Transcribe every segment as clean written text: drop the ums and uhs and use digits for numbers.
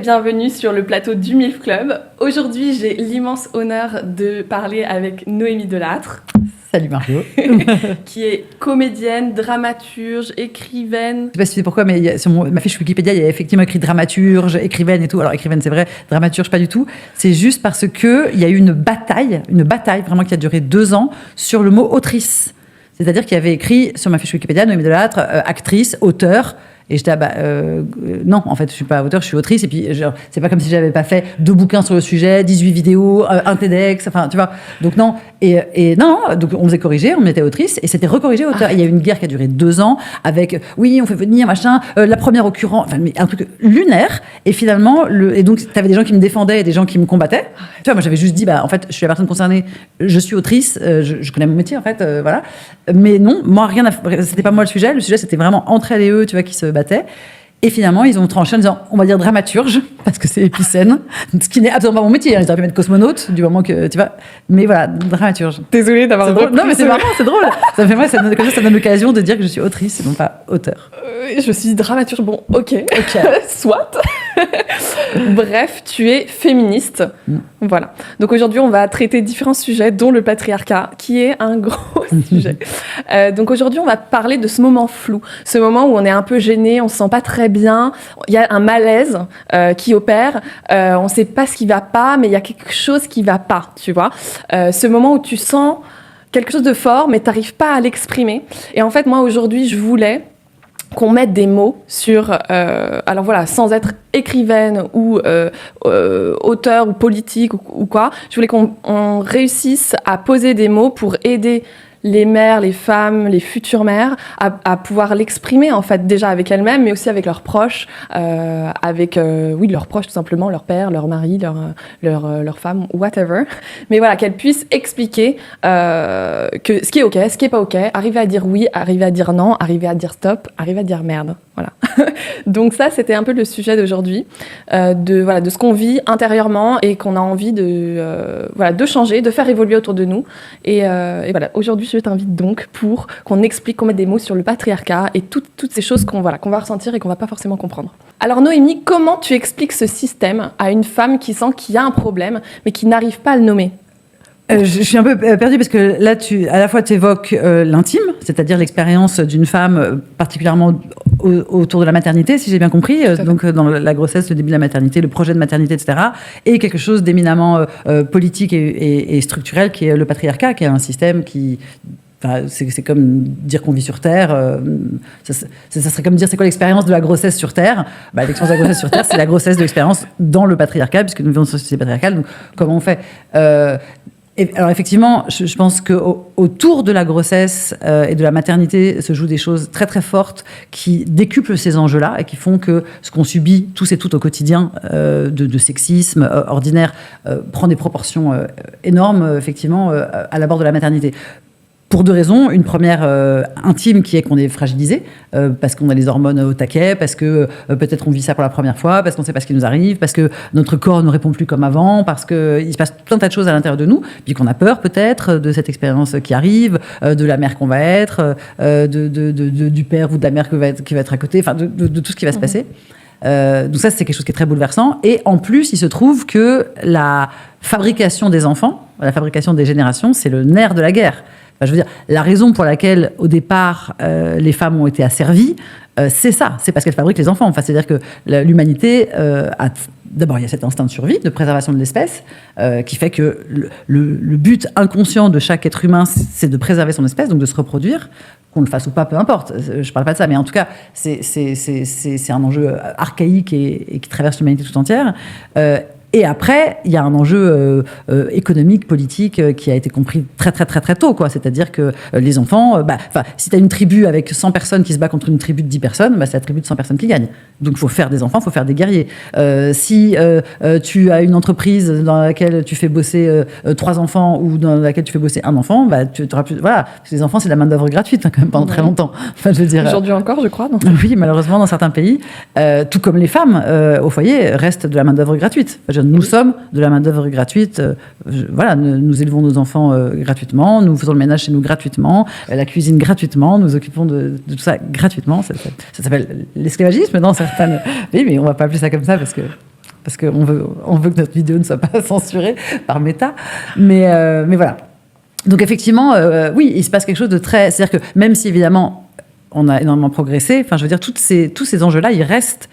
bienvenue sur le plateau du MILF Club. Aujourd'hui, j'ai l'immense honneur de parler avec Noémie Delattre. Salut Mario. Qui est comédienne, dramaturge, écrivaine. Je sais pas si tu sais pourquoi, mais sur ma fiche Wikipédia, il y a effectivement écrit dramaturge, écrivaine et tout. Alors écrivaine, c'est vrai, dramaturge, pas du tout. C'est juste parce que il y a eu une bataille vraiment qui a duré 2 ans sur le mot autrice. C'est-à-dire qu'il y avait écrit sur ma fiche Wikipédia, Noémie Delattre, actrice, auteur. Et j'étais non, en fait, je suis pas auteur, je suis autrice. Et puis, genre, c'est pas comme si j'avais pas fait 2 bouquins sur le sujet, 18 vidéos, un TEDx, enfin, tu vois. Donc, non. Et non, donc on faisait corriger, on était autrice, et c'était recorrigé auteur. Et il y a eu une guerre qui a duré 2 ans avec, oui, on fait venir, machin, la première occurrence, enfin, mais un truc lunaire. Et finalement, et donc, t'avais des gens qui me défendaient et des gens qui me combattaient. Tu vois, moi, j'avais juste dit, en fait, je suis la personne concernée, je suis autrice, je connais mon métier, en fait, voilà. Mais non, moi, c'était pas moi le sujet, c'était vraiment entre elles et eux, tu vois, qui se battaient. Et finalement, ils ont tranché en disant, on va dire dramaturge, parce que c'est épicène, ce qui n'est absolument pas mon métier. Ils auraient pu mettre cosmonaute, du moment que, tu vois. Mais voilà, dramaturge. Désolée d'avoir drôle. Non, mais c'est marrant, c'est drôle. Ça donne l'occasion de dire que je suis autrice et non pas auteur. Je me suis dit dramaturge, bon, ok, soit. Bref, tu es féministe. Voilà. Donc aujourd'hui, on va traiter différents sujets, dont le patriarcat, qui est un gros sujet. Donc aujourd'hui, on va parler de ce moment flou, ce moment où on est un peu gêné, on se sent pas très bien, il y a un malaise qui opère, on sait pas ce qui va pas, mais il y a quelque chose qui va pas, tu vois. Ce moment où tu sens quelque chose de fort, mais t'arrives pas à l'exprimer. Et en fait, moi aujourd'hui, je voulais qu'on mette des mots sur, alors voilà, sans être écrivaine ou auteur ou politique ou quoi, je voulais qu'on réussisse à poser des mots pour aider les mères, les femmes, les futures mères à pouvoir l'exprimer en fait déjà avec elles-mêmes, mais aussi avec leurs proches, avec leurs proches tout simplement, leur père, leur mari, leur femme, whatever. Mais voilà, qu'elles puissent expliquer que ce qui est ok, ce qui est pas ok, arriver à dire oui, arriver à dire non, arriver à dire stop, arriver à dire merde. Voilà. Donc ça, c'était un peu le sujet d'aujourd'hui, de ce qu'on vit intérieurement et qu'on a envie de changer, de faire évoluer autour de nous. Et voilà, aujourd'hui, je t'invite donc pour qu'on explique, qu'on mette des mots sur le patriarcat et toutes ces choses qu'on va ressentir et qu'on va pas forcément comprendre. Alors Noémie, comment tu expliques ce système à une femme qui sent qu'il y a un problème, mais qui n'arrive pas à le nommer ? Je suis un peu perdue parce que là, à la fois tu évoques l'intime, c'est-à-dire l'expérience d'une femme, particulièrement autour de la maternité, si j'ai bien compris, donc dans la grossesse, le début de la maternité, le projet de maternité, etc., et quelque chose d'éminemment politique et structurel qui est le patriarcat, qui est un système qui... Enfin, c'est comme dire qu'on vit sur Terre. Ça serait comme dire c'est quoi l'expérience de la grossesse sur Terre. L'expérience de la grossesse sur Terre, c'est la grossesse de l'expérience dans le patriarcat, puisque nous vivons dans une société patriarcale. Donc, comment on fait alors effectivement, je pense qu'autour de la grossesse et de la maternité se jouent des choses très très fortes qui décuplent ces enjeux-là et qui font que ce qu'on subit tous et toutes au quotidien de sexisme ordinaire prend des proportions énormes effectivement à l'abord de la maternité. Pour 2 raisons. Une première intime qui est qu'on est fragilisé parce qu'on a les hormones au taquet, parce que peut-être on vit ça pour la première fois, parce qu'on ne sait pas ce qui nous arrive, parce que notre corps ne répond plus comme avant, parce qu'il se passe plein de tas de choses à l'intérieur de nous, puis qu'on a peur peut-être de cette expérience qui arrive, de la mère qu'on va être, du père ou de la mère qui va être à côté, enfin de tout ce qui va se passer. Donc ça, c'est quelque chose qui est très bouleversant. Et en plus, il se trouve que la fabrication des enfants, la fabrication des générations, c'est le nerf de la guerre. Enfin, je veux dire, la raison pour laquelle, au départ, les femmes ont été asservies, c'est ça. C'est parce qu'elles fabriquent les enfants. Enfin, c'est-à-dire que l'humanité a... D'abord, il y a cet instinct de survie, de préservation de l'espèce, qui fait que le but inconscient de chaque être humain, c'est de préserver son espèce, donc de se reproduire, qu'on le fasse ou pas, peu importe. Je ne parle pas de ça, mais en tout cas, c'est un enjeu archaïque et qui traverse l'humanité tout entière. Et après, il y a un enjeu économique, politique, qui a été compris très, très, très, très tôt, quoi. C'est-à-dire que les enfants, si tu as une tribu avec 100 personnes qui se bat contre une tribu de 10 personnes, c'est la tribu de 100 personnes qui gagne. Donc, il faut faire des enfants, il faut faire des guerriers. Si tu as une entreprise dans laquelle tu fais bosser 3 enfants ou dans laquelle tu fais bosser un enfant, tu auras plus... Voilà. Parce que les enfants, c'est de la main-d'œuvre gratuite, quand même, pendant très longtemps. Enfin, je veux dire... Aujourd'hui encore, je crois, non ? Oui, malheureusement, dans certains pays. Tout comme les femmes au foyer restent de la main-d'œuvre gratuite. Nous sommes de la main-d'œuvre gratuite. Nous élevons nos enfants gratuitement, nous faisons le ménage chez nous gratuitement, la cuisine gratuitement, nous occupons de tout ça gratuitement. Ça s'appelle l'esclavagisme dans certaines pays, mais on ne va pas appeler ça comme ça parce parce qu'on veut que notre vidéo ne soit pas censurée par Meta. Mais voilà. Donc effectivement, oui, il se passe quelque chose de très... C'est-à-dire que même si évidemment on a énormément progressé, enfin je veux dire, tous ces enjeux-là, ils restent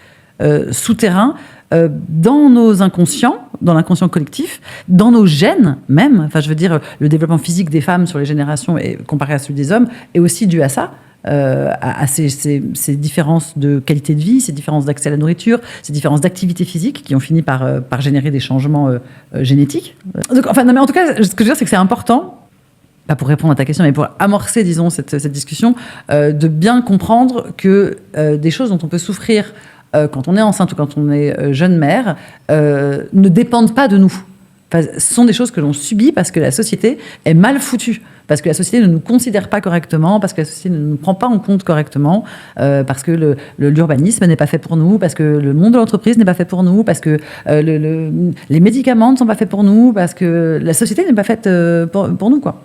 souterrains dans nos inconscients, dans l'inconscient collectif, dans nos gènes même. Enfin je veux dire, le développement physique des femmes sur les générations comparé à celui des hommes est aussi dû à ça. À ces différences de qualité de vie, ces différences d'accès à la nourriture, ces différences d'activité physique qui ont fini par générer des changements génétiques. Donc, enfin, non, mais en tout cas, ce que je veux dire, c'est que c'est important, pas pour répondre à ta question, mais pour amorcer, disons, cette discussion, de bien comprendre que des choses dont on peut souffrir quand on est enceinte ou quand on est jeune mère ne dépendent pas de nous. Enfin, ce sont des choses que l'on subit parce que la société est mal foutue, parce que la société ne nous considère pas correctement, parce que la société ne nous prend pas en compte correctement, parce que l'urbanisme n'est pas fait pour nous, parce que le monde de l'entreprise n'est pas fait pour nous, parce que les médicaments ne sont pas faits pour nous, parce que la société n'est pas faite pour nous, quoi.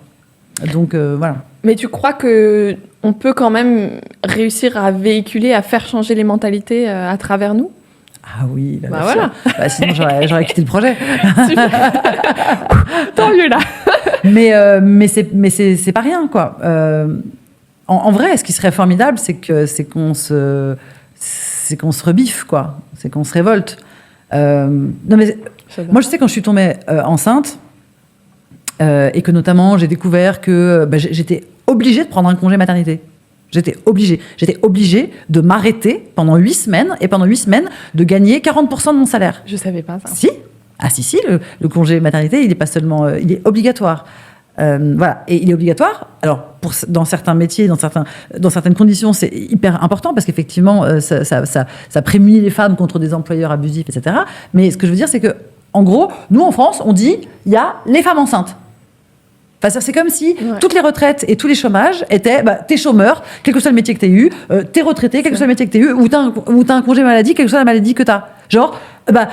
Donc, voilà. Mais tu crois qu'on peut quand même réussir à véhiculer, à faire changer les mentalités à travers nous ? Ah oui, bah voilà. Sinon j'aurais quitté le projet. Tant mieux là. Mais c'est pas rien, quoi. En vrai, ce qui serait formidable, c'est qu'on se rebiffe, quoi. C'est qu'on se révolte. Non mais moi je sais quand je suis tombée enceinte et que notamment j'ai découvert que j'étais obligée de prendre un congé maternité. J'étais obligée de m'arrêter pendant 8 semaines et pendant 8 semaines de gagner 40% de mon salaire. Je savais pas ça. Si. Ah si, le congé maternité, il est pas seulement... il est obligatoire. Voilà. Et il est obligatoire. Alors, dans certains métiers, dans certaines conditions, c'est hyper important parce qu'effectivement, ça prémunit les femmes contre des employeurs abusifs, etc. Mais ce que je veux dire, c'est que, en gros, nous, en France, on dit, il y a les femmes enceintes. Enfin, c'est comme si toutes les retraites et tous les chômages étaient, t'es chômeur, quel que soit le métier que t'aies eu, t'es retraité, quel que soit le métier que t'aies eu, ou t'as un congé maladie, quelle que soit la maladie que t'as. Genre,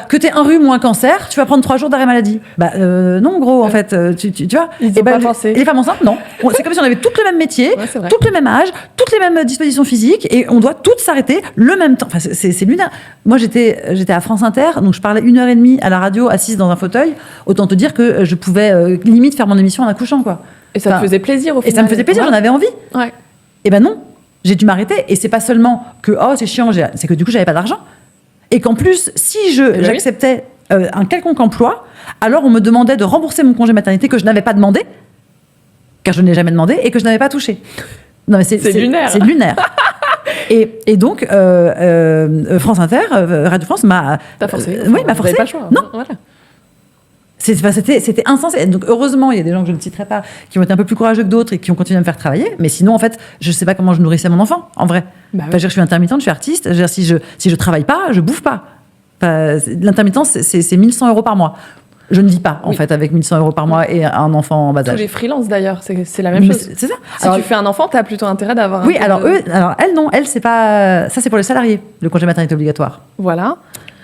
que t'aies un rhume ou un cancer, tu vas prendre 3 jours d'arrêt maladie. Non, gros, en fait, tu vois. Ils ont pas pensé. Et les femmes enceintes, non. C'est comme si on avait toutes le même métier, toutes le même âge, toutes les mêmes dispositions physiques, et on doit toutes s'arrêter le même temps. Enfin, c'est lunaire. Moi, j'étais à France Inter, donc je parlais 1h30 à la radio, assise dans un fauteuil. Autant te dire que je pouvais limite faire mon émission en accouchant, quoi. Et ça te faisait plaisir au final. Et ça me faisait plaisir, j'en avais envie. Ouais. Et non, j'ai dû m'arrêter. Et c'est pas seulement que c'est chiant, c'est que du coup j'avais pas d'argent. Et qu'en plus, si j'acceptais un quelconque emploi, alors on me demandait de rembourser mon congé maternité que je n'avais pas demandé, car je ne l'ai jamais demandé et que je n'avais pas touché. Non mais c'est lunaire. C'est lunaire. Et donc France Inter, Radio France m'a. T'as forcé. Oui, m'a forcé. Pas le choix. Non. Voilà. C'était insensé. Donc heureusement, il y a des gens que je ne citerai pas qui ont été un peu plus courageux que d'autres et qui ont continué à me faire travailler. Mais sinon, en fait, je ne sais pas comment je nourrissais mon enfant, en vrai. Je suis intermittente, je suis artiste. Si je travaille pas, je bouffe pas. L'intermittence, c'est 1 100 € par mois. Je ne vis pas, en fait, avec 1 100 € par mois et un enfant en bas âge. Tous les freelances, d'ailleurs, c'est la même chose. C'est ça. Si tu fais un enfant, tu as plutôt intérêt d'avoir Oui, alors elle, non. Elle, c'est pas... Ça, c'est pour les salariés, le congé maternité obligatoire. Voilà.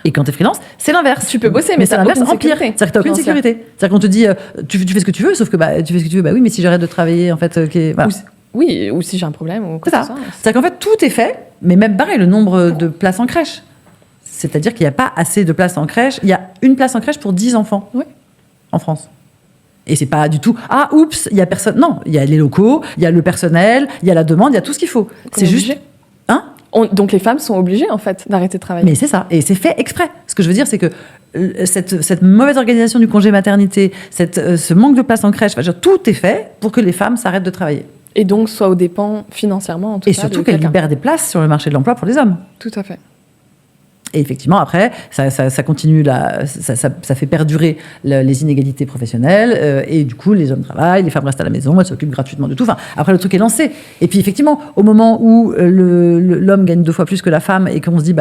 Et quand t'es freelance, c'est l'inverse. Tu peux bosser, mais c'est l'inverse en pire. C'est-à-dire que t'as aucune sécurité. C'est-à-dire qu'on te dit, tu fais ce que tu veux, sauf que tu fais ce que tu veux. Oui, mais si j'arrête de travailler, en fait, voilà. Oui, ou si j'ai un problème ou quoi que ce soit. C'est-à-dire qu'en fait, tout est fait, mais même pareil, le nombre de places en crèche. C'est-à-dire qu'il n'y a pas assez de places en crèche. Il y a une place en crèche pour 10 enfants en France. Et c'est pas du tout, oups, il y a personne. Non, il y a les locaux, il y a le personnel, il y a la demande, il y a tout ce qu'il faut. C'est juste... Donc les femmes sont obligées, en fait, d'arrêter de travailler. Mais c'est ça, et c'est fait exprès. Ce que je veux dire, c'est que cette mauvaise organisation du congé maternité, ce manque de place en crèche, tout est fait pour que les femmes s'arrêtent de travailler. Et donc soit aux dépens financièrement, en tout cas. Et surtout qu'elles libèrent des places sur le marché de l'emploi pour les hommes. Tout à fait. Et effectivement, après, ça continue, ça fait perdurer les inégalités professionnelles. Et du coup, les hommes travaillent, les femmes restent à la maison, elles s'occupent gratuitement de tout. Enfin, après, le truc est lancé. Et puis, effectivement, au moment où l'homme gagne 2 fois plus que la femme et qu'on se dit,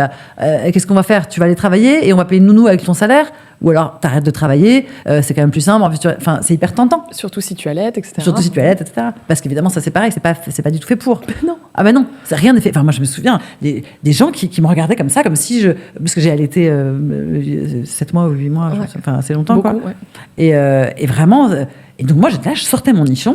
qu'est-ce qu'on va faire ? Tu vas aller travailler et on va payer une nounou avec ton salaire ? Ou alors, t'arrêtes de travailler, c'est quand même plus simple. Enfin, c'est hyper tentant. Surtout si tu allaites, etc. Surtout si tu allaites, etc. Parce qu'évidemment, ça, c'est pareil, c'est pas du tout fait pour. Non. Ah ben non, ça rien n'est fait. Enfin, moi, je me souviens, des gens qui me regardaient comme ça, comme si parce que j'ai allaité 7 mois ou 8 mois, enfin, assez longtemps, beaucoup, quoi. Ouais. Et vraiment... Et donc, moi, j'étais là, je sortais mon nichon...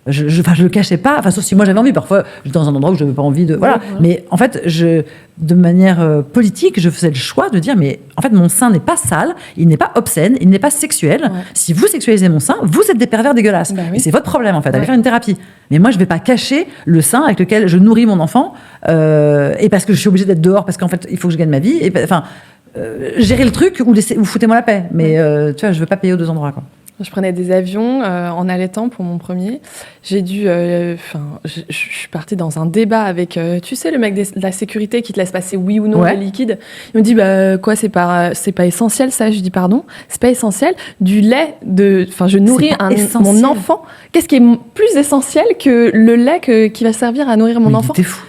Je le cachais pas, enfin, sauf si moi j'avais envie. Parfois, j'étais dans un endroit où je n'avais pas envie de. Voilà. Ouais. Mais en fait, de manière politique, je faisais le choix de dire mais en fait, mon sein n'est pas sale, il n'est pas obscène, il n'est pas sexuel. Ouais. Si vous sexualisez mon sein, vous êtes des pervers dégueulasses. Oui. Et c'est votre problème, en fait. Allez faire une thérapie. Mais moi, je ne vais pas cacher le sein avec lequel je nourris mon enfant, et parce que je suis obligée d'être dehors, parce qu'en fait, il faut que je gagne ma vie. Et, enfin, gérer le truc ou foutez-moi la paix. Mais tu vois, je ne veux pas payer aux deux endroits, quoi. Je prenais des avions en allaitant pour mon premier. J'ai dû... je suis partie dans un débat avec, tu sais, le mec de la sécurité qui te laisse passer oui ou non le liquide. Il me dit, quoi, c'est pas essentiel, ça? Je dis, pardon, c'est pas essentiel. Du lait je nourris mon enfant. Qu'est-ce qui est plus essentiel que le lait qui va servir à nourrir mon enfant? T'es fou.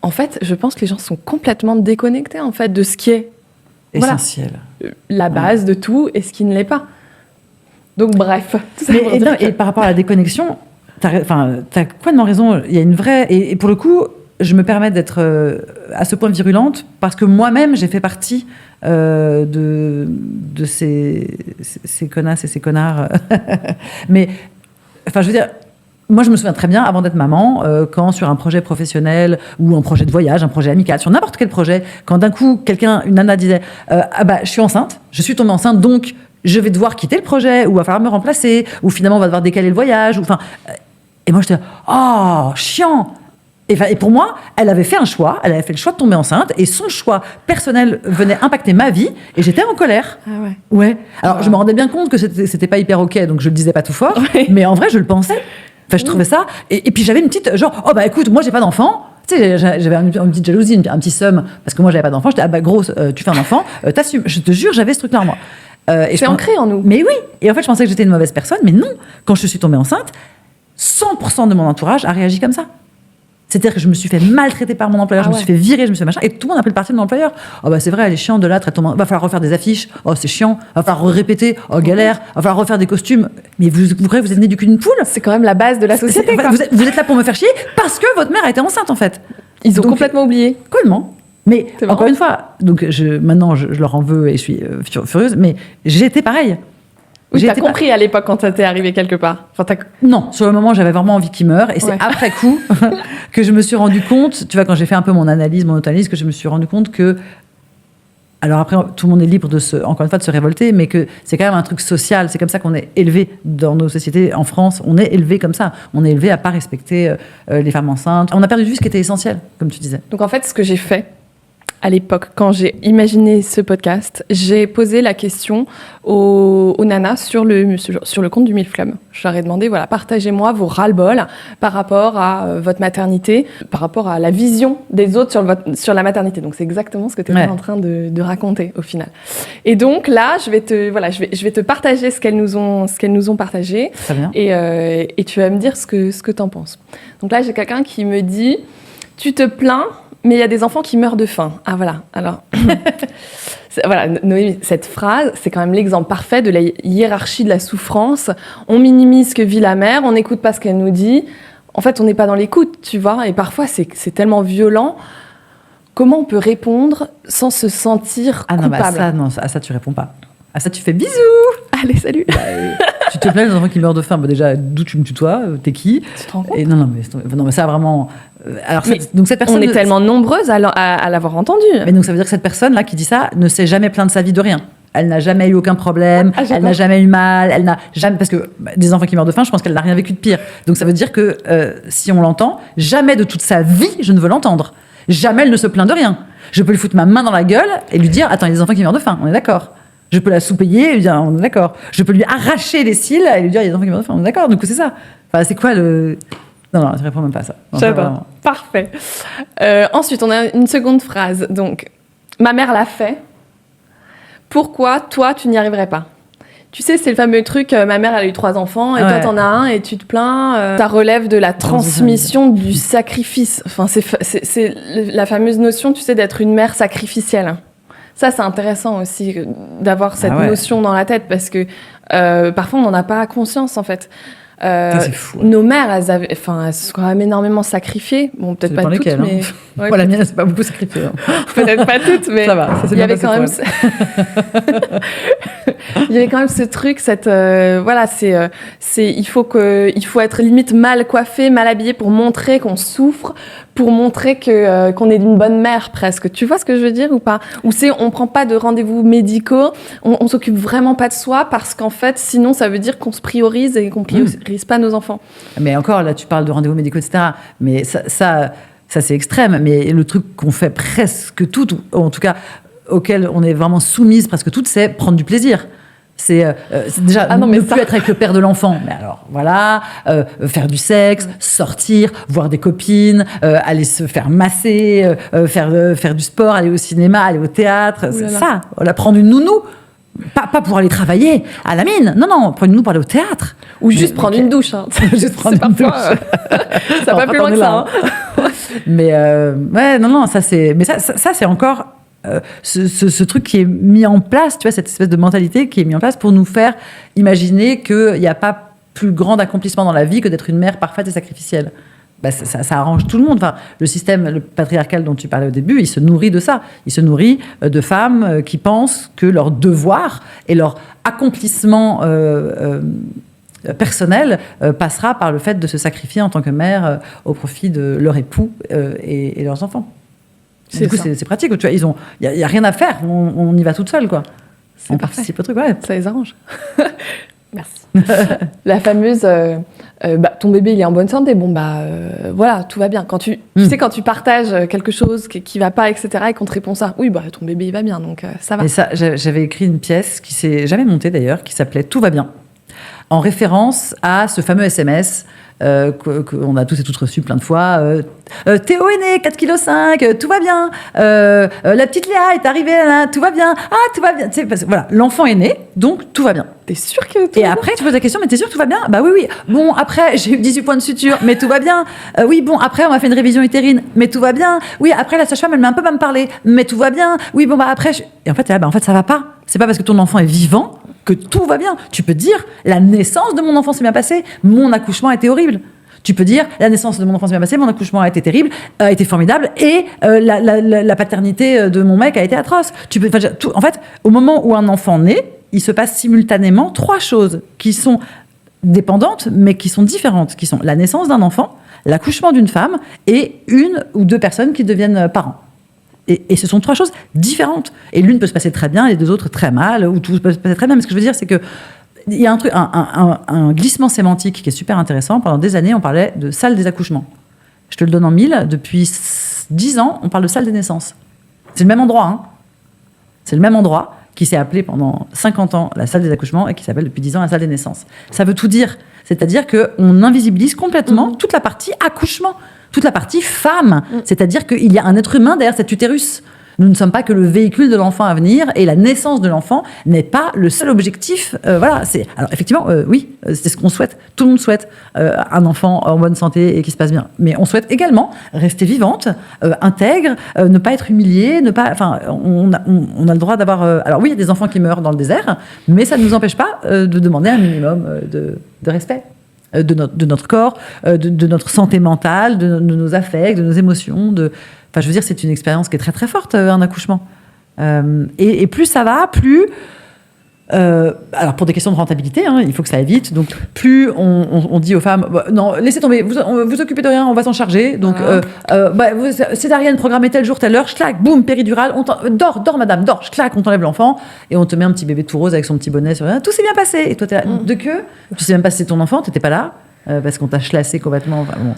En fait, je pense que les gens sont complètement déconnectés, en fait, de ce qui est... essentiel. La base de tout et ce qui ne l'est pas. Donc, bref. Et par rapport à la déconnexion, t'as complètement raison. Il y a une vraie... Et pour le coup, je me permets d'être à ce point virulente parce que moi-même, j'ai fait partie de ces connasses et ces connards. Mais, enfin, je veux dire... Moi, je me souviens très bien, avant d'être maman, quand sur un projet professionnel ou un projet de voyage, un projet amical, sur n'importe quel projet, quand d'un coup, une nana disait « je suis enceinte, je suis tombée enceinte, donc... je vais devoir quitter le projet, ou il va falloir me remplacer, ou finalement on va devoir décaler le voyage, et moi j'étais chiant. Et pour moi, elle avait fait un choix, elle avait fait le choix de tomber enceinte, et son choix personnel venait impacter ma vie, et j'étais en colère. Ah ouais. Ouais. Alors je me rendais bien compte que c'était pas hyper ok, donc je le disais pas tout fort, mais en vrai je le pensais. Enfin, je trouvais ça, et puis j'avais une petite genre, écoute, moi j'ai pas d'enfant. Tu sais, j'avais une petite jalousie, un petit seum, parce que moi j'avais pas d'enfant. J'étais grosse, tu fais un enfant, t'assumes. Je te jure, j'avais ce truc-là en moi. C'est ancré en nous. Mais oui. Et en fait, je pensais que j'étais une mauvaise personne, mais non. Quand je suis tombée enceinte, 100% de mon entourage a réagi comme ça. C'est-à-dire que je me suis fait maltraiter par mon employeur, je me suis fait virer, je me suis fait machin, et tout le monde a pris le parti de mon employeur. C'est vrai, elle est chiante de là, va falloir refaire des affiches, c'est chiant, va falloir répéter, galère, va falloir refaire des costumes. Mais vous êtes né du cul d'une poule. C'est quand même la base de la société. Vous êtes là pour me faire chier parce que votre mère a été enceinte, en fait. Ils ont complètement oublié. Complètement. Mais encore une fois, donc maintenant je leur en veux et je suis furieuse, mais j'ai été pareil. Oui, t'as compris à l'époque quand ça t'est arrivé quelque part. Non, sur le moment j'avais vraiment envie qu'ils meurent, et c'est après coup que je me suis rendu compte, tu vois, quand j'ai fait un peu mon autoanalyse, que je me suis rendu compte que, alors après tout le monde est libre encore une fois de se révolter, mais que c'est quand même un truc social, c'est comme ça qu'on est élevé dans nos sociétés en France, on est élevé comme ça, on est élevé à pas respecter les femmes enceintes, on a perdu de vue ce qui était essentiel, comme tu disais. Donc en fait, ce que j'ai fait à l'époque, quand j'ai imaginé ce podcast, j'ai posé la question aux nanas sur le compte du Milflamme. Je leur ai demandé, partagez-moi vos ras-le-bol par rapport à votre maternité, par rapport à la vision des autres sur la maternité. Donc c'est exactement ce que tu étais en train de raconter au final. Et donc là, je vais te partager ce qu'elles nous ont partagé. Très bien. Et tu vas me dire ce que t'en penses. Donc là, j'ai quelqu'un qui me dit, tu te plains, mais il y a des enfants qui meurent de faim. Ah voilà, alors... Noémie, cette phrase, c'est quand même l'exemple parfait de la hiérarchie de la souffrance. On minimise ce que vit la mère, on n'écoute pas ce qu'elle nous dit. En fait, on n'est pas dans l'écoute, tu vois. Et parfois, c'est tellement violent. Comment on peut répondre sans se sentir coupable? À ça, tu réponds pas. À ça, tu fais bisous. Allez, salut. Tu te plains des enfants qui meurent de faim. Déjà, d'où tu me tutoies? T'es qui? Tu te rends compte? Et non, mais ça vraiment... Alors, donc cette personne, on est tellement nombreuses à l'avoir entendu. Mais donc ça veut dire que cette personne-là qui dit ça ne s'est jamais plaint de sa vie de rien. Elle n'a jamais eu aucun problème, elle n'a jamais eu mal, elle n'a jamais... Parce que des enfants qui meurent de faim, je pense qu'elle n'a rien vécu de pire. Donc ça veut dire que si on l'entend, jamais de toute sa vie, je ne veux l'entendre. Jamais elle ne se plaint de rien. Je peux lui foutre ma main dans la gueule et lui dire « Attends, il y a des enfants qui meurent de faim, on est d'accord ?» Je peux la sous-payer et lui dire « On est d'accord ?» Je peux lui arracher les cils et lui dire « Il y a des enfants qui meurent de faim, on est d'accord ?» Donc c'est ça. Enfin, c'est quoi le... Non, je ne réponds même pas à ça. Je sais pas. Parfait. Ensuite, on a une seconde phrase. Donc, ma mère l'a fait. Pourquoi, toi, tu n'y arriverais pas? Tu sais, c'est le fameux truc, ma mère, elle a eu 3 enfants, et toi, t'en as un, et tu te plains. Ça relève de la transmission du sacrifice. Enfin, c'est la fameuse notion, tu sais, d'être une mère sacrificielle. Ça, c'est intéressant aussi, d'avoir cette notion dans la tête, parce que parfois, on n'en a pas conscience, en fait. C'est fou. Nos mères, elles se sont quand même énormément sacrifiées. Bon, peut-être pas toutes, lesquelles, mais... Ouais, la mienne, elle s'est pas beaucoup sacrifiée. Peut-être pas toutes, mais ça va, ça s'est il y bien avait passé quand même... il y avait quand même ce truc, il faut être limite mal coiffé, mal habillé pour montrer qu'on souffre, pour montrer qu'on est une bonne mère presque. Tu vois ce que je veux dire ou pas? Ou on prend pas de rendez-vous médicaux, on s'occupe vraiment pas de soi parce qu'en fait, sinon ça veut dire qu'on se priorise et qu'on priorise pas nos enfants. Mais encore, là, tu parles de rendez-vous médicaux, etc. Mais ça c'est extrême. Mais le truc qu'on fait presque toutes, ou en tout cas auquel on est vraiment soumise presque toutes, c'est prendre du plaisir. C'est déjà ne plus être avec le père de l'enfant. Mais alors, voilà, faire du sexe, sortir, voir des copines, aller se faire masser, faire du sport, aller au cinéma, aller au théâtre. C'est ça. Voilà, prendre une nounou. Pas pour aller travailler à la mine. Non, prendre une nounou pour aller au théâtre. Ou juste prendre une douche. Hein. Juste prendre une douche. Ça va plus loin que ça. Hein. Mais non, ça c'est... Mais ça c'est encore... ce truc qui est mis en place, tu vois, cette espèce de mentalité qui est mise en place pour nous faire imaginer qu'il n'y a pas plus grand accomplissement dans la vie que d'être une mère parfaite et sacrificielle. Ça arrange tout le monde. Enfin, le système patriarcal dont tu parlais au début, il se nourrit de ça. Il se nourrit de femmes qui pensent que leur devoir et leur accomplissement personnel passera par le fait de se sacrifier en tant que mère au profit de leur époux et leurs enfants. Du coup, c'est pratique. Tu vois, il y a rien à faire. On y va toute seule, quoi. On participe au truc, ouais. Ça les arrange. Merci. La fameuse, ton bébé il est en bonne santé. Voilà, tout va bien. Quand tu sais, quand tu partages quelque chose qui va pas, etc., et qu'on te répond ça, oui, ton bébé il va bien, donc ça va. Et ça, j'avais écrit une pièce qui s'est jamais montée d'ailleurs, qui s'appelait Tout va bien, en référence à ce fameux SMS. Qu'on a tous et toutes reçu plein de fois. Théo est né, 4,5 kg, tout va bien. La petite Léa est arrivée, là, tout va bien. Ah, tout va bien. Voilà, l'enfant est né, donc tout va bien. T'es sûr que tout va bien ? Et après, tu poses la question, mais t'es sûr que tout va bien ? Bah oui. Bon, après, j'ai eu 18 points de suture, mais tout va bien. Oui, bon, après, on m'a fait une révision utérine, mais tout va bien. Oui, après, la sage-femme, elle m'a un peu mal parlé, mais tout va bien. Oui, bon, après... Et en fait, ça va pas. C'est pas parce que ton enfant est vivant que tout va bien. Tu peux dire, la naissance de mon enfant s'est bien passée, mon accouchement a été horrible. Tu peux dire, la naissance de mon enfant s'est bien passée, mon accouchement a été terrible, a été formidable, et la paternité de mon mec a été atroce. En fait, au moment où un enfant naît, il se passe simultanément 3 choses qui sont dépendantes, mais qui sont différentes, qui sont la naissance d'un enfant, l'accouchement d'une femme, et 1 ou 2 personnes qui deviennent parents. Et ce sont 3 choses différentes. Et l'une peut se passer très bien, et les 2 autres très mal, ou tout peut se passer très bien. Mais ce que je veux dire, c'est que il y a un glissement sémantique qui est super intéressant. Pendant des années, on parlait de salle des accouchements. Je te le donne en 1000. Depuis 10 ans, on parle de salle des naissances. C'est le même endroit. Hein. C'est le même endroit qui s'est appelé pendant 50 ans la salle des accouchements et qui s'appelle depuis 10 ans la salle des naissances. Ça veut tout dire. C'est-à-dire qu'on invisibilise complètement toute la partie accouchement, toute la partie femme. C'est-à-dire qu'il y a un être humain derrière cet utérus. Nous ne sommes pas que le véhicule de l'enfant à venir, et la naissance de l'enfant n'est pas le seul objectif. Alors effectivement, oui, c'est ce qu'on souhaite. Tout le monde souhaite un enfant en bonne santé et qui se passe bien. Mais on souhaite également rester vivante, intègre, ne pas être humiliée, on a le droit d'avoir... alors oui, il y a des enfants qui meurent dans le désert, mais ça ne nous empêche pas de demander un minimum de respect. De notre corps, de notre santé mentale, de nos affects, de nos émotions. Enfin, je veux dire, c'est une expérience qui est très très forte, un accouchement. Et plus ça va, plus... alors, pour des questions de rentabilité, il faut que ça aille vite. Donc, plus on dit aux femmes, non, laissez tomber, vous occupez de rien, on va s'en charger. Donc, césarienne programmée tel jour, telle heure, clac, boum, péridurale, dors madame, dors, clac, on t'enlève l'enfant, et on te met un petit bébé tout rose avec son petit bonnet sur tout s'est bien passé. Et toi, t'es là, de que tu sais même pas si c'est ton enfant, t'étais pas là, parce qu'on t'a chlassé complètement. Enfin, bon.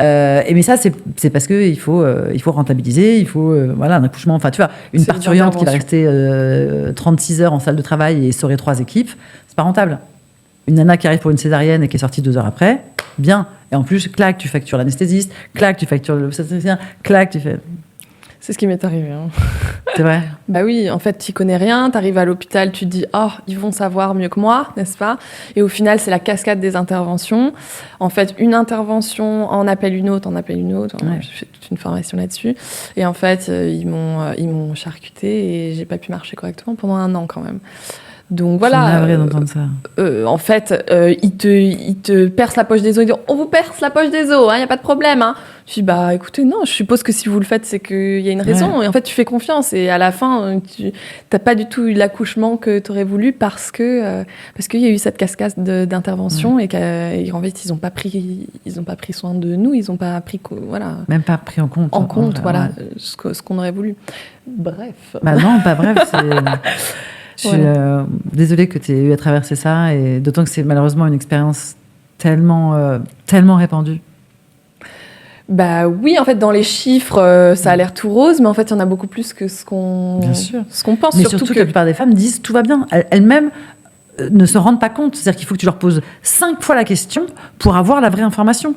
Mais ça, c'est parce qu'il faut rentabiliser, il faut un accouchement. Enfin, tu vois, une parturiente qui va rester 36 heures en salle de travail et saurer 3 équipes, c'est pas rentable. Une nana qui arrive pour une césarienne et qui est sortie 2 heures après, bien. Et en plus, clac, tu factures l'anesthésiste, clac, tu factures l'obstétricien, clac, tu fais... C'est ce qui m'est arrivé. Hein. C'est vrai. Bah oui, en fait, tu connais rien, tu arrives à l'hôpital, tu te dis « Oh, ils vont savoir mieux que moi, n'est-ce pas ?» Et au final, c'est la cascade des interventions. En fait, une intervention en appelle une autre, Ouais. J'ai fait toute une formation là-dessus. Et en fait, ils m'ont charcuté et j'ai pas pu marcher correctement pendant 1 an quand même. Donc voilà. Je suis navrée d'entendre ça. En fait, ils te percent la poche des os. Ils disent, on vous perce la poche des os, il n'y a pas de problème. Hein. Je dis, bah écoutez, non, je suppose que si vous le faites, c'est qu'il y a une raison. Ouais. Et en fait, tu fais confiance. Et à la fin, tu n'as pas du tout eu l'accouchement que tu aurais voulu parce qu'il y a eu cette cascade d'intervention et qu'en fait, ils n'ont pas pris soin de nous. Ils n'ont pas pris, voilà. Même pas pris en compte. Voilà, ce qu'on aurait voulu. Bref. Bah non, pas bref. Je suis désolée que tu aies eu à traverser ça, et d'autant que c'est malheureusement une expérience tellement répandue. Bah oui, en fait, dans les chiffres, ça a l'air tout rose, mais en fait, il y en a beaucoup plus que ce qu'on pense. Mais surtout que la plupart des femmes disent tout va bien. Elles-mêmes ne se rendent pas compte. C'est-à-dire qu'il faut que tu leur poses 5 fois la question pour avoir la vraie information.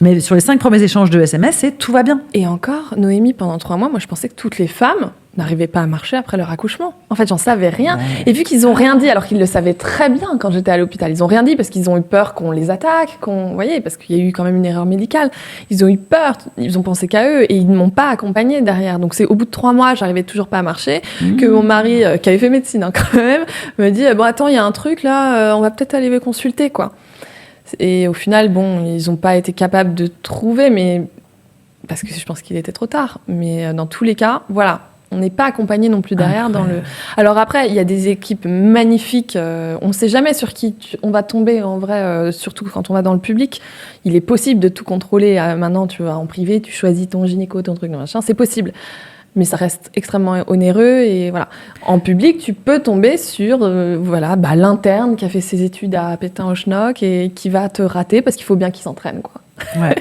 Mais sur les 5 premiers échanges de SMS, c'est tout va bien. Et encore, Noémie, pendant 3 mois, moi, je pensais que toutes les femmes n'arrivaient pas à marcher après leur accouchement. En fait, j'en savais rien. Ouais. Et vu qu'ils n'ont rien dit, alors qu'ils le savaient très bien quand j'étais à l'hôpital, ils n'ont rien dit parce qu'ils ont eu peur qu'on les attaque, vous voyez, parce qu'il y a eu quand même une erreur médicale. Ils ont eu peur, ils ont pensé qu'à eux et ils ne m'ont pas accompagnée derrière. Donc c'est au bout de 3 mois, j'arrivais toujours pas à marcher, que mon mari, qui avait fait médecine quand même, me dit bon attends, il y a un truc là, on va peut-être aller consulter quoi. Et au final, bon, ils n'ont pas été capables de trouver, mais parce que je pense qu'il était trop tard. Mais dans tous les cas, voilà. On n'est pas accompagné non plus derrière dans le... Alors après, il y a des équipes magnifiques. On ne sait jamais sur qui on va tomber, en vrai, surtout quand on va dans le public. Il est possible de tout contrôler. Maintenant, tu vas en privé, tu choisis ton gynéco, ton truc, machin. C'est possible. Mais ça reste extrêmement onéreux. Et voilà. En public, tu peux tomber sur l'interne qui a fait ses études à Pétain-au-Schnock et qui va te rater parce qu'il faut bien qu'il s'entraîne, quoi. Ouais.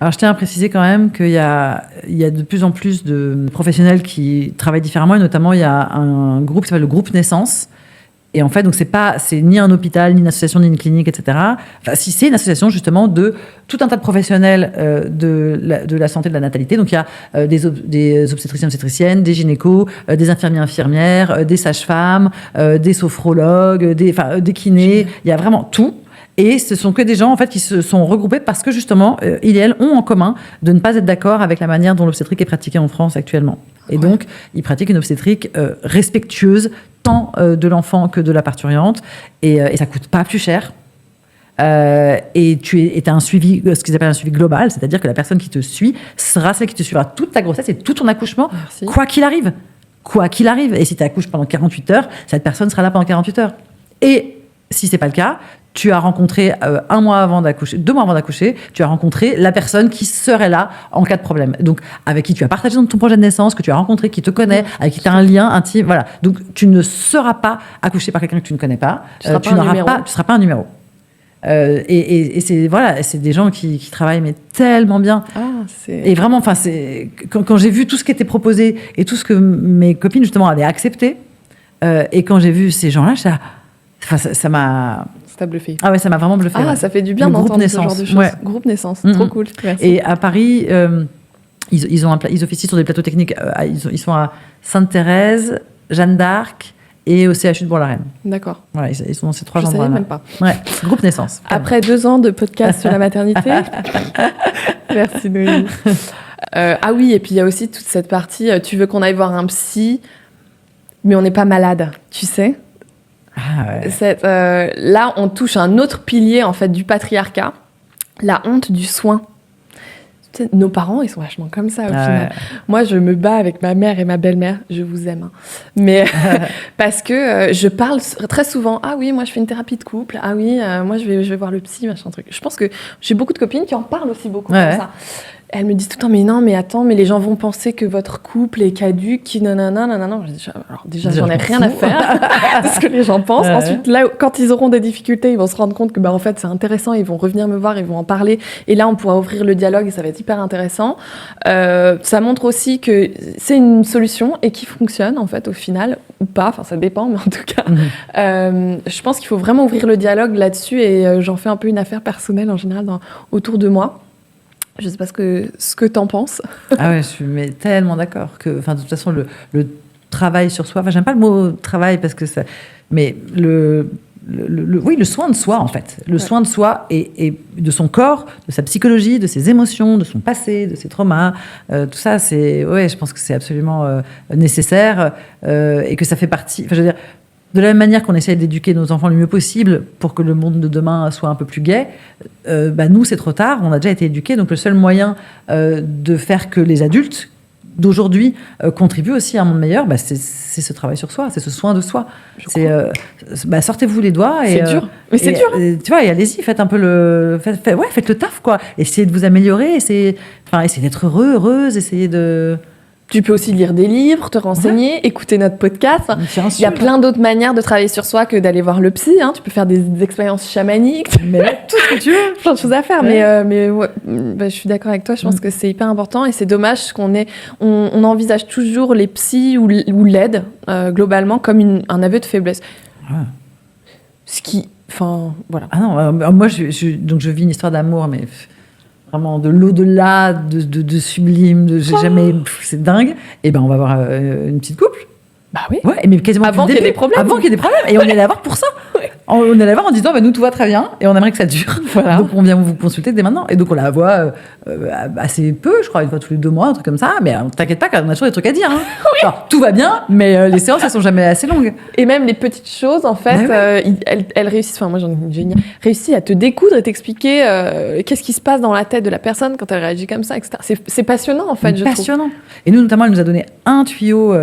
Alors, je tiens à préciser quand même qu'il y a de plus en plus de professionnels qui travaillent différemment, et notamment il y a un groupe qui s'appelle le groupe Naissance. Et en fait, donc c'est ni un hôpital, ni une association, ni une clinique, etc. Enfin, si c'est une association justement de tout un tas de professionnels de la santé, de la natalité. Donc il y a des obstétriciennes, des gynécos, des infirmières, des sages-femmes, des sophrologues, des kinés. Il y a vraiment tout. Et ce sont que des gens en fait qui se sont regroupés parce que justement, ils et elles ont en commun de ne pas être d'accord avec la manière dont l'obstétrique est pratiquée en France actuellement. Et donc, ils pratiquent une obstétrique respectueuse tant de l'enfant que de la parturiente, et ça coûte pas plus cher. Et tu as un suivi, ce qu'ils appellent un suivi global, c'est-à-dire que la personne qui te suit sera celle qui te suivra toute ta grossesse et tout ton accouchement, quoi qu'il arrive. Quoi qu'il arrive. Et si tu accouches pendant 48 heures, cette personne sera là pendant 48 heures. Et si c'est pas le cas, tu as rencontré 2 mois avant d'accoucher, tu as rencontré la personne qui serait là en cas de problème. Donc, avec qui tu as partagé ton projet de naissance, que tu as rencontré, qui te connaît, avec qui tu as un lien intime. Voilà. Donc, tu ne seras pas accouché par quelqu'un que tu ne connais pas. Tu ne seras pas un numéro. Et c'est des gens qui travaillent mais tellement bien. Et vraiment, quand j'ai vu tout ce qui était proposé et tout ce que mes copines justement avaient accepté, et quand j'ai vu ces gens-là, ça m'a... Ça t'a bluffé. Ah ouais, ça m'a vraiment bluffé. Ah, ouais. Ça fait du bien d'entendre ce genre de choses. Ouais. Groupe Naissance, trop cool. Merci. Et à Paris, ils officient sur des plateaux techniques. Ils sont à Sainte-Thérèse, Jeanne d'Arc et au CHU de Bourg-la-Reine. D'accord. Voilà, ils sont dans ces 3 endroits-là. Je savais même pas. Ouais, Groupe Naissance. Après 2 ans de podcast sur la maternité. Merci Noémie. Ah oui, et puis il y a aussi toute cette partie, tu veux qu'on aille voir un psy, mais on n'est pas malade, tu sais. Ah ouais. Là, on touche un autre pilier en fait du patriarcat, la honte du soin. Tu sais, nos parents, ils sont vachement comme ça au final. Moi, je me bats avec ma mère et ma belle-mère. Je vous aime, hein. Mais parce que je parle très souvent. Ah oui, moi je fais une thérapie de couple. Ah oui, moi je vais voir le psy, machin truc. Je pense que j'ai beaucoup de copines qui en parlent aussi beaucoup comme ça. Elles me disent tout le temps, mais non, mais attends, mais les gens vont penser que votre couple est caduque, nanana. Alors déjà, j'en ai rien à faire de ce que les gens pensent. Ensuite, là, quand ils auront des difficultés, ils vont se rendre compte que, en fait, c'est intéressant, ils vont revenir me voir, ils vont en parler. Et là, on pourra ouvrir le dialogue et ça va être hyper intéressant. Ça montre aussi que c'est une solution et qui fonctionne, en fait, au final, ou pas. Enfin, ça dépend, mais en tout cas, je pense qu'il faut vraiment ouvrir le dialogue là-dessus et j'en fais un peu une affaire personnelle, en général, autour de moi. Je ne sais pas ce que tu en penses. Ah ouais, je suis tellement d'accord. De toute façon, le travail sur soi, j'aime pas le mot travail parce que ça... Mais le soin de soi, en fait. Le soin de soi et de son corps, de sa psychologie, de ses émotions, de son passé, de ses traumas. Tout ça, je pense que c'est absolument nécessaire et que ça fait partie... je veux dire, De la même manière qu'on essaye d'éduquer nos enfants le mieux possible pour que le monde de demain soit un peu plus gai, nous, c'est trop tard, on a déjà été éduqués. Donc, le seul moyen de faire que les adultes d'aujourd'hui contribuent aussi à un monde meilleur, c'est ce travail sur soi, c'est ce soin de soi. Sortez-vous les doigts. C'est dur, mais c'est dur. Tu vois, et allez-y, faites un peu faites le taf, quoi. Essayez de vous améliorer, essayez d'être heureuse, essayez de... Tu peux aussi lire des livres, te renseigner, écouter notre podcast. Il y a plein d'autres manières de travailler sur soi que d'aller voir le psy. Hein. Tu peux faire des expériences chamaniques. Mais tout ce que tu veux. Plein de choses à faire. Ouais. Mais je suis d'accord avec toi. Je pense que c'est hyper important. Et c'est dommage on envisage toujours les psys ou l'aide, globalement, comme un aveu de faiblesse. Ouais. Ce qui... Enfin, voilà. Ah non, moi, je vis une histoire d'amour, mais... vraiment de l'au-delà, de sublime, c'est dingue. Et on va avoir une petite couple. Bah oui. Ouais, mais quasiment avant qu'il y ait des problèmes. Avant qu'il y ait des problèmes. Et on est allé la voir pour ça. Ouais. On est allé la voir en disant, nous, tout va très bien et on aimerait que ça dure. Voilà. Donc, on vient vous consulter dès maintenant. Et donc, on la voit assez peu, je crois, une fois tous les 2 mois, un truc comme ça. Mais t'inquiète pas, on a toujours des trucs à dire. Hein. Oui. Genre, tout va bien, mais les séances, elles sont jamais assez longues. Et même les petites choses, en fait, elles réussissent, enfin, moi, j'en ai une géniale, réussit à te découdre et t'expliquer qu'est-ce qui se passe dans la tête de la personne quand elle réagit comme ça, etc. C'est passionnant, en fait, je trouve. Passionnant. Et nous, notamment, elle nous a donné un tuyau...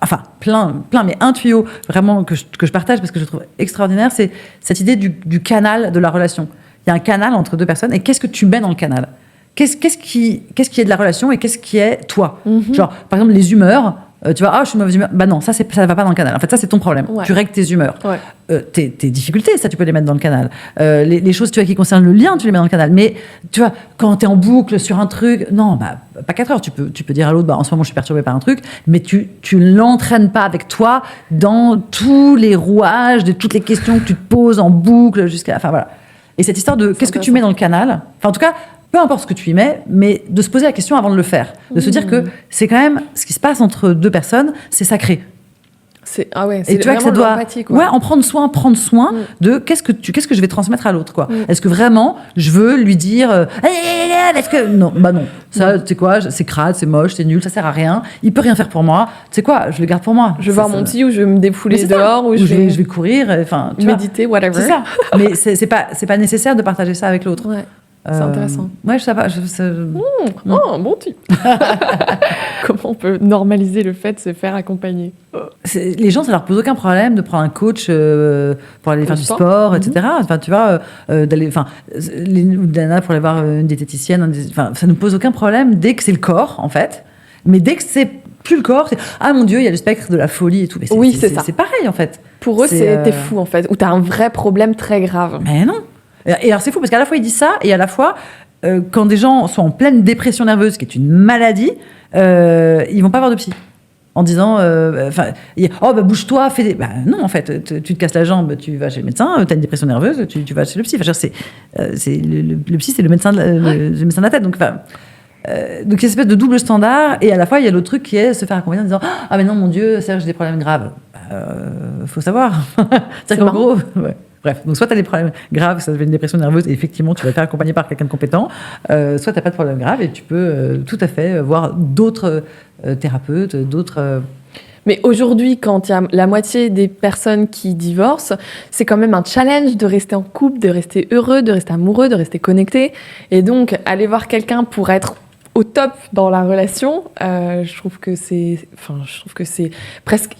enfin, plein, mais un tuyau vraiment que je partage parce que je trouve extraordinaire, c'est cette idée du canal de la relation. Il y a un canal entre 2 personnes et qu'est-ce que tu mets dans le canal ? Qu'est-ce qui est de la relation et qu'est-ce qui est toi ? Genre, par exemple, les humeurs, tu vois, je suis de mauvaise humeur. Non, ça va pas dans le canal. En fait, ça, c'est ton problème. Ouais. Tu règles tes humeurs. Ouais. Tes difficultés, ça, tu peux les mettre dans le canal. Les choses, tu vois, qui concernent le lien, tu les mets dans le canal. Mais, tu vois, quand t'es en boucle sur un truc, non, pas 4 heures. Tu peux dire à l'autre, en ce moment, je suis perturbée par un truc, mais tu l'entraînes pas avec toi dans tous les rouages de toutes les questions que tu te poses en boucle jusqu'à... Enfin, voilà. Et cette histoire de qu'est-ce que tu mets dans le canal, enfin, en tout cas, peu importe ce que tu y mets, mais de se poser la question avant de le faire. De se dire que c'est quand même ce qui se passe entre 2 personnes, c'est sacré. C'est et tu vois que ça doit en prendre soin de qu'est-ce que je vais transmettre à l'autre, quoi. Est-ce que vraiment je veux lui dire est-ce que non, ça tu sais quoi, c'est crade, c'est moche, c'est nul, ça sert à rien, il peut rien faire pour moi, tu sais quoi, je le garde pour moi. Je vais voir mon psy ou je vais me défouler dehors ou je vais courir, enfin méditer, whatever. C'est ça. Mais c'est pas nécessaire de partager ça avec l'autre. Ouais. C'est intéressant. Ouais, je sais pas. Bon type. Comment on peut normaliser le fait de se faire accompagner ? Les gens, ça leur pose aucun problème de prendre un coach pour aller faire du sport, etc. Enfin, tu vois, les nanas pour aller voir une diététicienne. Enfin, ça nous pose aucun problème dès que c'est le corps, en fait. Mais dès que c'est plus le corps, c'est ah mon Dieu, il y a le spectre de la folie et tout. Mais c'est ça. C'est pareil, en fait. Pour eux, t'es fou, en fait. Ou t'as un vrai problème très grave. Mais non. Et alors c'est fou parce qu'à la fois ils disent ça et à la fois quand des gens sont en pleine dépression nerveuse, qui est une maladie, ils vont pas voir de psy en disant bouge-toi, fais des... non, en fait, tu te casses la jambe, tu vas chez le médecin, tu as une dépression nerveuse, tu vas chez le psy. Enfin, le psy, c'est le médecin le médecin de la tête. Donc il y a une espèce de double standard et à la fois il y a l'autre truc qui est se faire accompagner en disant ah mais non mon Dieu, Serge, j'ai des problèmes graves. Faut savoir. C'est qu'en gros... Ouais. Bref, donc soit tu as des problèmes graves, ça devient une dépression nerveuse, et effectivement, tu vas te faire accompagner par quelqu'un de compétent, soit tu n'as pas de problème grave, et tu peux tout à fait voir d'autres thérapeutes, d'autres... Mais aujourd'hui, quand il y a la moitié des personnes qui divorcent, c'est quand même un challenge de rester en couple, de rester heureux, de rester amoureux, de rester connecté. Et donc, aller voir quelqu'un pour être au top dans la relation, je trouve que c'est presque...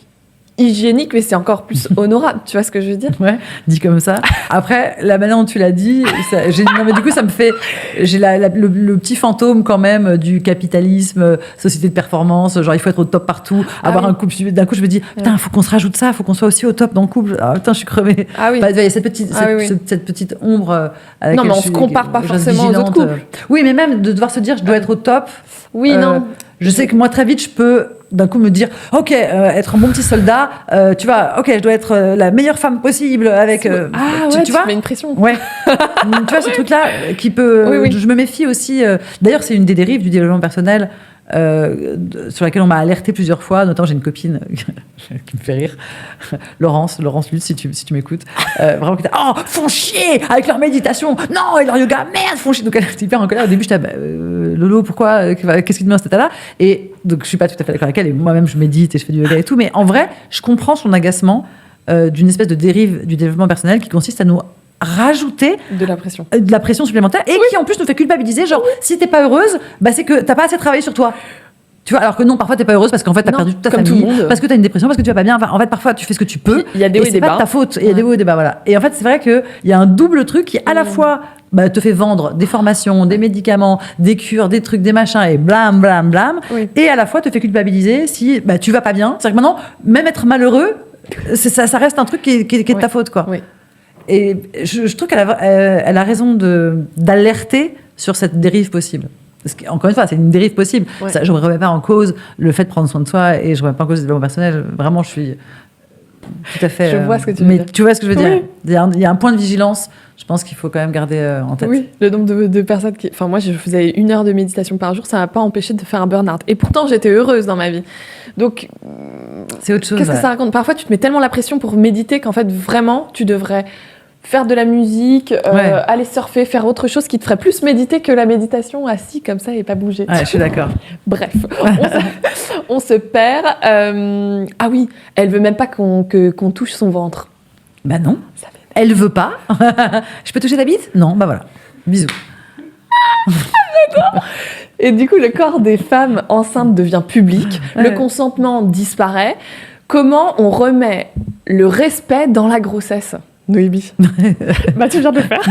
hygiénique, mais c'est encore plus honorable, tu vois ce que je veux dire ? Ouais, dit comme ça. Après, la manière dont tu l'as dit, du coup, ça me fait... J'ai le petit fantôme quand même du capitalisme, société de performance, genre il faut être au top partout, avoir un couple... D'un coup, je me dis, putain, il faut qu'on se rajoute ça, il faut qu'on soit aussi au top dans le couple. Ah putain, je suis crevée. Ah oui. Il y a cette petite ombre à laquelle non, mais on se compare pas forcément aux autres couples. Oui, mais même de devoir se dire, je dois être au top. Oui, non. Je sais que moi, très vite, je peux... d'un coup me dire ok être un bon petit soldat tu vois, ok, je dois être la meilleure femme possible avec tu vois, mets une pression, ouais. Tu vois ce truc là qui peut je me méfie aussi d'ailleurs c'est une des dérives du développement personnel sur laquelle on m'a alerté plusieurs fois, notamment j'ai une copine qui me fait rire, Laurence Lutz, si tu m'écoutes, vraiment qui était font chier avec leur méditation, non, et leur yoga, merde, font chier. Donc elle était hyper en colère. Au début j'étais Lolo, pourquoi, qu'est-ce qui te met dans cet état-là? Et donc je suis pas tout à fait d'accord avec elle, et moi-même je médite et je fais du yoga et tout, mais en vrai je comprends son agacement d'une espèce de dérive du développement personnel qui consiste à nous rajouter de la pression. De la pression supplémentaire et qui en plus nous fait culpabiliser. Genre, si t'es pas heureuse, c'est que t'as pas assez travaillé sur toi. Tu vois, alors que non, parfois t'es pas heureuse parce qu'en fait t'as perdu toute ta famille, parce que t'as une dépression, parce que tu vas pas bien. Enfin, en fait, parfois tu fais ce que tu peux. Il y a des hauts et des bas. C'est pas de ta faute. Il y a des hauts et des bas, voilà. Et en fait, c'est vrai qu'il y a un double truc qui à la fois te fait vendre des formations, des médicaments, des cures, des trucs, des machins et blâme, blâme, blâme. Oui. Et à la fois te fait culpabiliser si tu vas pas bien. C'est-à-dire que maintenant, même être malheureux, ça reste un truc qui est de ta faute, quoi. Oui. Et je trouve qu'elle a raison d'alerter sur cette dérive possible. Parce qu'encore une fois, c'est une dérive possible. Ouais. Ça, je ne remets pas en cause le fait de prendre soin de soi et je ne remets pas en cause le développement personnel. Vraiment, je suis tout à fait... Je vois ce que tu veux dire. Mais tu vois ce que je veux dire. Il y a un point de vigilance, je pense qu'il faut quand même garder en tête. Oui, le nombre de personnes qui... Enfin, moi, je faisais 1 heure de méditation par jour, ça ne m'a pas empêché de faire un burn-out. Et pourtant, j'étais heureuse dans ma vie. Donc, c'est autre chose. Qu'est-ce que ça raconte ? Parfois, tu te mets tellement la pression pour méditer qu'en fait, vraiment, tu devrais... faire de la musique, aller surfer, faire autre chose qui te ferait plus méditer que la méditation assis comme ça et pas bouger. Ouais, je suis d'accord. Bref, on se perd. Ah oui, elle veut même pas qu'on touche son ventre. Bah non, elle veut pas. Je peux toucher ta bite ? Non, bah voilà. Bisous. D'accord. Et du coup, le corps des femmes enceintes devient public, le consentement disparaît. Comment on remet le respect dans la grossesse ? Noémie. Tu viens de le faire.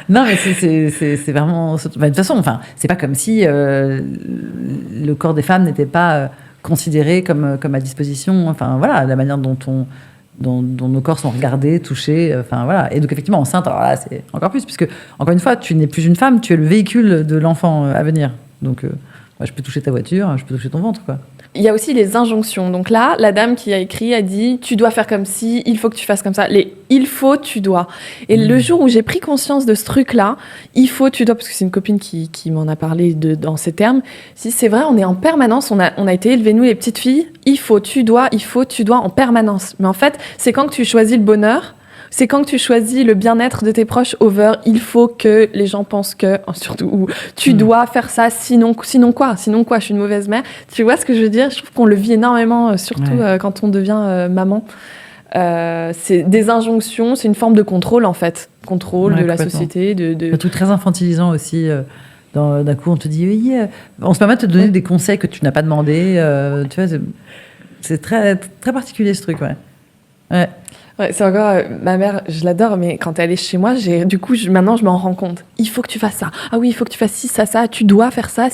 Non, mais c'est vraiment... de toute façon, enfin, c'est pas comme si le corps des femmes n'était pas considéré comme à disposition. Enfin, voilà, la manière dont nos corps sont regardés, touchés. Enfin, voilà. Et donc, effectivement, enceinte, alors là, c'est encore plus. Puisque, encore une fois, tu n'es plus une femme, tu es le véhicule de l'enfant à venir. Donc, je peux toucher ta voiture, je peux toucher ton ventre, quoi. Il y a aussi les injonctions. Donc là, la dame qui a écrit a dit « Tu dois faire comme ci, il faut que tu fasses comme ça. » Les « il faut, tu dois ». Et le jour où j'ai pris conscience de ce truc-là, « il faut, tu dois », parce que c'est une copine qui m'en a parlé dans ces termes, si c'est vrai, on est en permanence, on a été élevés, nous les petites filles, « il faut, tu dois », en permanence. Mais en fait, c'est quand que tu choisis le bonheur, c'est quand que tu choisis le bien-être de tes proches over, il faut que les gens pensent que, surtout, ou tu dois faire ça, sinon quoi, je suis une mauvaise mère. Tu vois ce que je veux dire ? Je trouve qu'on le vit énormément, surtout quand on devient maman. C'est des injonctions, c'est une forme de contrôle en fait, contrôle de la société. Un truc très infantilisant aussi. D'un coup, on te dit, oui, on se permet de te donner des conseils que tu n'as pas demandé. Tu vois, c'est très, très particulier ce truc, ouais. Ouais, c'est encore ma mère, je l'adore, mais quand elle est chez moi, maintenant je m'en rends compte. Il faut que tu fasses ça. Ah oui, il faut que tu fasses ci, ça. Tu dois faire ça.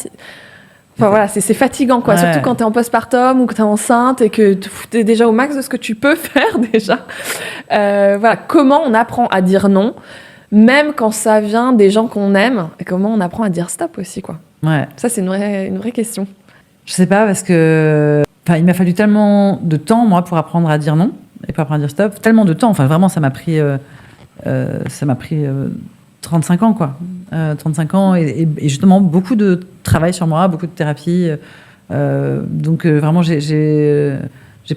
Enfin voilà, c'est fatigant quoi. Ouais. Surtout quand t'es en postpartum ou que t'es enceinte et que t'es déjà au max de ce que tu peux faire déjà. Voilà, comment on apprend à dire non, même quand ça vient des gens qu'on aime, et comment on apprend à dire stop aussi quoi. Ouais. Ça c'est une vraie question. Je sais pas parce que, il m'a fallu tellement de temps moi pour apprendre à dire non. Et pour apprendre à dire stop, tellement de temps. Enfin, vraiment, ça m'a pris 35 ans, quoi. 35 ans et justement beaucoup de travail sur moi, beaucoup de thérapie. Donc, vraiment, j'ai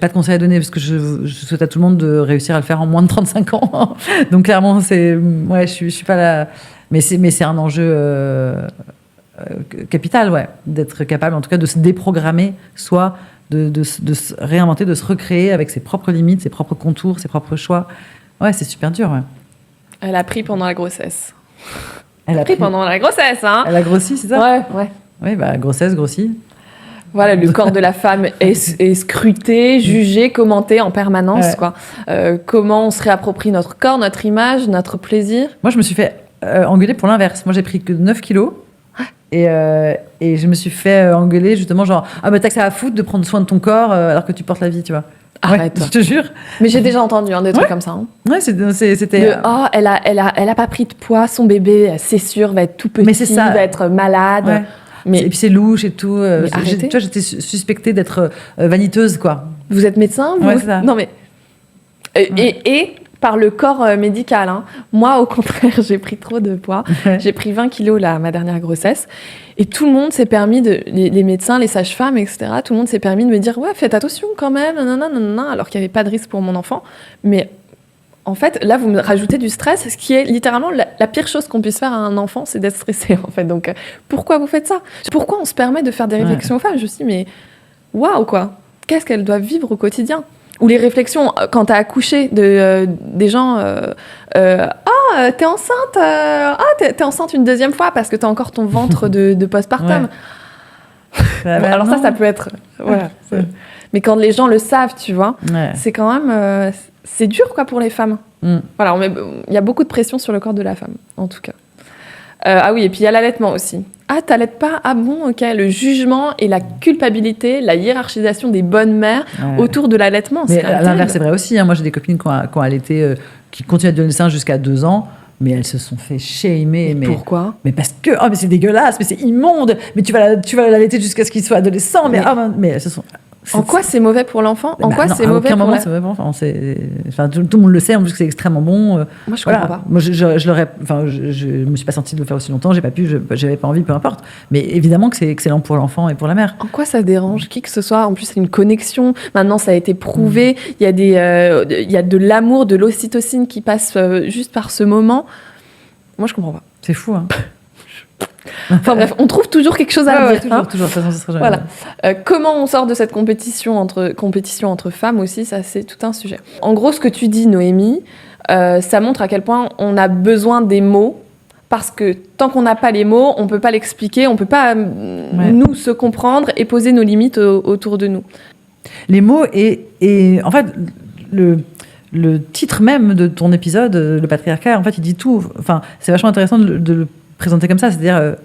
pas de conseils à donner parce que je souhaite à tout le monde de réussir à le faire en moins de 35 ans. Donc, clairement, je suis pas là. Mais c'est un enjeu capital, ouais, d'être capable, en tout cas, de se déprogrammer, soit de se réinventer, de se recréer avec ses propres limites, ses propres contours, ses propres choix. Ouais, c'est super dur. Ouais. Elle a pris pendant la grossesse. Elle a pris pendant la grossesse, hein. Elle a grossi, c'est ça ? Ouais. Oui, grossesse, grossit. Voilà, le corps de la femme est scruté, jugé, commenté en permanence, quoi. Comment on se réapproprie notre corps, notre image, notre plaisir. Moi, je me suis fait engueuler pour l'inverse. Moi, j'ai pris que 9 kilos. Et je me suis fait engueuler justement genre t'as que ça à foutre de prendre soin de ton corps alors que tu portes la vie, tu vois. Arrête. Ouais, je te jure. Mais j'ai déjà entendu des trucs comme ça. Hein. Ouais, c'était. Elle a pas pris de poids, son bébé, c'est sûr, va être tout petit, va être malade. Ouais. Mais et puis c'est louche et tout. Tu vois, j'étais suspectée d'être vaniteuse, quoi. Vous êtes médecin, vous ? Ouais, c'est ça. Non mais et par le corps médical. Hein. Moi, au contraire, j'ai pris trop de poids. J'ai pris 20 kilos ma dernière grossesse. Et tout le monde s'est permis, les médecins, les sages-femmes, etc., tout le monde s'est permis de me dire « Ouais, faites attention quand même, nanana, alors qu'il n'y avait pas de risque pour mon enfant. » Mais en fait, là, vous me rajoutez du stress, ce qui est littéralement la pire chose qu'on puisse faire à un enfant, c'est d'être stressé, en fait. Donc, pourquoi vous faites ça ? Pourquoi on se permet de faire des réflexions aux femmes ? Je me suis dit « Mais waouh, quoi ! Qu'est-ce qu'elles doivent vivre au quotidien ?» Ou les réflexions quand t'as accouché des gens. T'es enceinte. T'es enceinte une deuxième fois parce que t'as encore ton ventre de postpartum. Ouais. Alors ça peut être. Voilà. Mais quand les gens le savent, tu vois, c'est quand même. C'est dur, quoi, pour les femmes. Voilà, il y a beaucoup de pression sur le corps de la femme, en tout cas. Ah oui, et puis il y a l'allaitement aussi. Ah, t'allaites pas? Ah bon, ok. Le jugement et la culpabilité, la hiérarchisation des bonnes mères autour de l'allaitement. Mais à l'inverse, c'est vrai aussi. Hein. Moi, j'ai des copines qui ont allaité, qui continuent à donner le sein jusqu'à 2 ans. Mais elles se sont fait shamer. Mais pourquoi? Mais parce que mais c'est dégueulasse, mais c'est immonde. Mais tu vas l'allaiter jusqu'à ce qu'il soit adolescent. Mais elles se sont. En quoi c'est mauvais pour l'enfant? En quoi c'est mauvais pour c'est mauvais pour l'enfant. Enfin, tout le monde le sait, en plus que c'est extrêmement bon. Moi, je comprends pas. Moi, je me suis pas sentie de le faire aussi longtemps, j'ai pas pu, j'avais pas envie, peu importe. Mais évidemment que c'est excellent pour l'enfant et pour la mère. En quoi ça dérange qui que ce soit? En plus, c'est une connexion. Maintenant, ça a été prouvé. Il y a il y a de l'amour, de l'ocytocine qui passe juste par ce moment. Moi, je comprends pas. C'est fou, hein. Enfin bref, on trouve toujours quelque chose à dire. Toujours. De toute façon, ça sera jamais. Voilà. Comment on sort de cette compétition entre femmes aussi, ça c'est tout un sujet. En gros, ce que tu dis, Noémie, ça montre à quel point on a besoin des mots, parce que tant qu'on n'a pas les mots, on peut pas l'expliquer, on peut pas nous se comprendre et poser nos limites autour de nous. Les mots et en fait le titre même de ton épisode, le patriarcat, en fait, il dit tout. Enfin, c'est vachement intéressant de le présenter comme ça, c'est-à-dire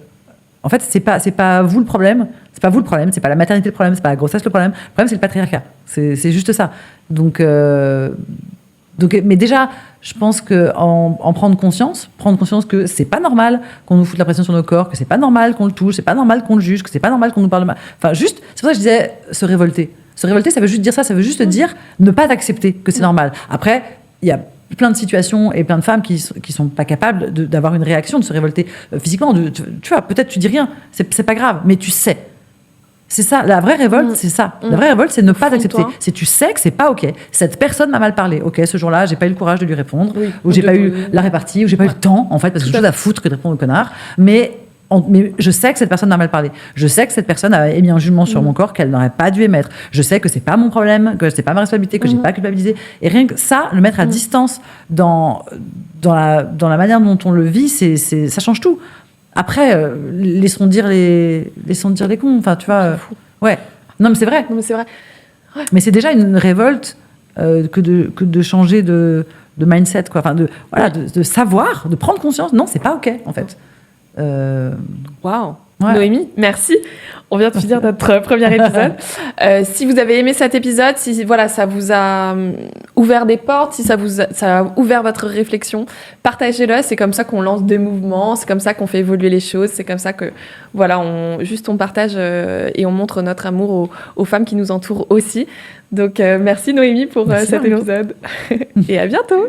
en fait, c'est pas vous le problème, c'est pas pas la maternité le problème, c'est pas la grossesse le problème c'est le patriarcat. C'est juste ça. Donc mais déjà, je pense que en prendre conscience que c'est pas normal qu'on nous foute la pression sur nos corps, que c'est pas normal qu'on le touche, c'est pas normal qu'on le juge, que c'est pas normal qu'on nous parle mal. Enfin, juste, c'est pour ça que je disais se révolter. Se révolter, ça veut juste dire ça, ça veut juste dire ne pas accepter que c'est normal. Après, il y a plein de situations et plein de femmes qui sont pas capables d'avoir une réaction, de se révolter physiquement. Tu vois, peut-être tu dis rien, c'est pas grave, mais tu sais. C'est ça, la vraie révolte, c'est ça. La vraie révolte, c'est ne pas accepter. C'est tu sais que c'est pas OK. Cette personne m'a mal parlé. OK, ce jour-là, j'ai pas eu le courage de lui répondre, ou j'ai pas eu la répartie, ou j'ai pas eu le temps, en fait, parce que j'ai chose à foutre que de répondre au connard. Mais je sais que cette personne m'a mal parlé. Je sais que cette personne a émis un jugement sur mon corps qu'elle n'aurait pas dû émettre. Je sais que c'est pas mon problème, que c'est pas ma responsabilité, que j'ai pas culpabilisé. Et rien que ça, le mettre à distance dans la manière dont on le vit, ça change tout. Après, laissons dire les cons. Enfin, tu vois. Ouais. Non, mais c'est vrai. Ouais. Mais c'est déjà une révolte que de changer de mindset, quoi. Enfin, de savoir, de prendre conscience. Non, c'est pas OK, en fait. Waouh. Noémie, merci. On vient de finir notre premier épisode. Si vous avez aimé cet épisode, si ça vous a ouvert des portes, si ça a ouvert votre réflexion, partagez-le. C'est comme ça qu'on lance des mouvements, c'est comme ça qu'on fait évoluer les choses, c'est comme ça que on partage et on montre notre amour aux femmes qui nous entourent aussi. Donc merci Noémie pour cet épisode et à bientôt.